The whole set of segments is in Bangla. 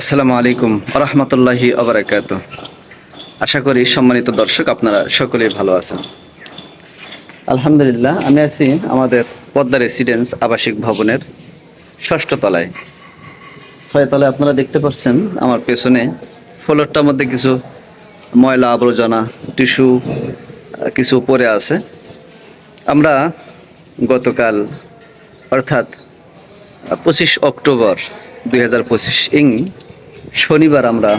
আসসালামু আলাইকুম রহমতুল্লাহি আবরাকাত। আশা করি সম্মানিত দর্শক আপনারা সকলেই ভালো আছেন। আলহামদুলিল্লাহ, আমি আছি আমাদের পদ্মা রেসিডেন্স আবাসিক ভবনের ষষ্ঠ তলায়। ছয় তলায় আপনারা দেখতে পাচ্ছেন আমার পেছনে ফ্লোরটার মধ্যে কিছু ময়লা আবর্জনা টিস্যু কিছু পড়ে আছে। আমরা গতকাল অর্থাৎ 25 অক্টোবর 2025 শনিবার আমরা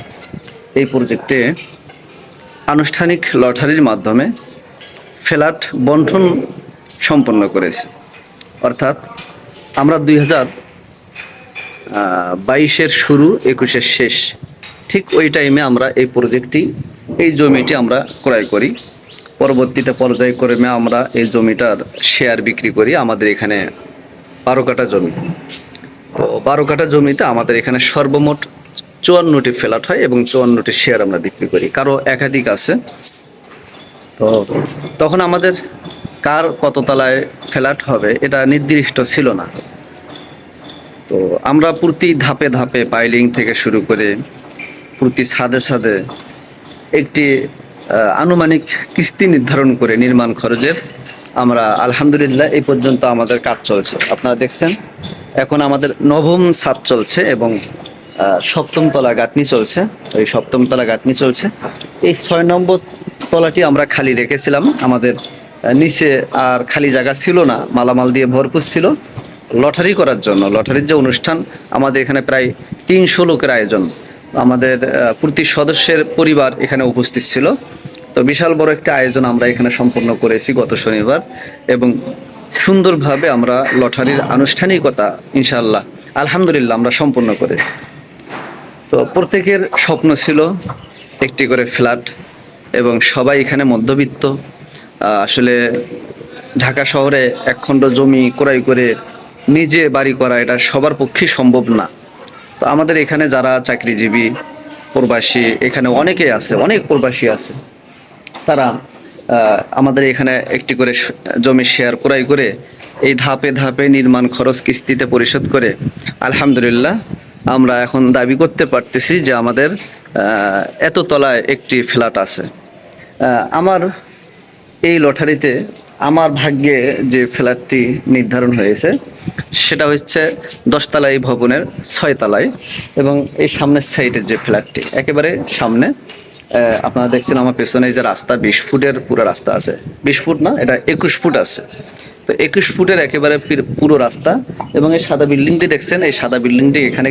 এই প্রজেক্টে আনুষ্ঠানিক লটারির মাধ্যমে ফ্ল্যাট বন্টন সম্পন্ন করেছি। অর্থাৎ আমরা 2022-এর শুরু 21-এর শেষ ঠিক ওই টাইমে আমরা এই জমিটি আমরা ক্রয় করি। পরবর্তীতে পর্যায়ক্রমে আমরা এই জমিটার শেয়ার বিক্রি করি। আমাদের এখানে 12 কাঠা জমি। তো 12 কাঠা জমিতে আমাদের এখানে সর্বমোট 54টি ফ্ল্যাট হয় এবং 54টি শেয়ার আমরা বিক্রি করি। কারো একাধিক আছে। তো তখন আমাদের কার কত তলায় ফ্ল্যাট হবে এটা নির্দিষ্ট ছিল না। তো আমরা প্রতি ধাপে ধাপে পাইলিং থেকে শুরু করে প্রতি ছাদে ছাদে একটি আনুমানিক কিস্তি নির্ধারণ করে নির্মাণ খরচের আমরা আলহামদুলিল্লাহ এই পর্যন্ত আমাদের কাজ চলছে। আপনারা দেখছেন এখন আমাদের নবম ছাদ চলছে এবং সপ্তম তলা গাঁথনি চলছে। এই সপ্তম তলা গাঁথনি চলছে। এই 6 নম্বর তলাটি আমরা খালি রেখেছিলাম। আমাদের নিচে আর খালি জায়গা ছিল না, মালামাল দিয়ে ভরপুর ছিল লটারি করার জন্য। লটারির যে অনুষ্ঠান, আমাদের এখানে প্রায় 300 লোকের আয়োজন। আমাদের প্রতি সদস্যের পরিবার এখানে উপস্থিত ছিল। তো বিশাল বড় একটা আয়োজন আমরা এখানে সম্পন্ন করেছি গত শনিবার এবং সুন্দরভাবে আমরা লটারির আনুষ্ঠানিকতা ইনশাআল্লাহ আলহামদুলিল্লাহ আমরা সম্পন্ন করেছি। তো প্রত্যেকের স্বপ্ন ছিল একটি করে ফ্ল্যাট এবং সবাই এখানে মধ্যবিত্ত। আসলে ঢাকা শহরে একখণ্ড জমি ক্রয় করে নিজে বাড়ি করা এটা সবার পক্ষেই সম্ভব না। তো আমাদের এখানে যারা চাকরিজীবী প্রবাসী এখানে অনেকেই আছে, অনেক প্রবাসী আছে, তারা আমাদের এখানে একটি করে জমি শেয়ার ক্রয় করে এই ধাপে ধাপে নির্মাণ খরচ কিস্তিতে পরিশোধ করে আলহামদুলিল্লাহ আমরা এখন দাবি করতে পারতেছি যে আমাদের এত তলায় একটি ফ্ল্যাট আছে। আমার এই লটারিতে আমার ভাগ্যে যে ফ্ল্যাটটি নির্ধারণ হয়েছে সেটা হচ্ছে 10 তলায় ভবনের 6 তলায় এবং এই সামনের সাইডের যে ফ্ল্যাটটি একেবারে সামনে। আপনারা দেখছেন আমার পেছনে যে রাস্তা 20 ফুটের পুরো রাস্তা আছে। 20 ফুট না, এটা 21 ফুট আছে। তো 21 ফুটের একেবারে পুরো রাস্তা এবং এই সাদা বিল্ডিংটি দেখছেন, এই সাদা বিল্ডিংটি এখানে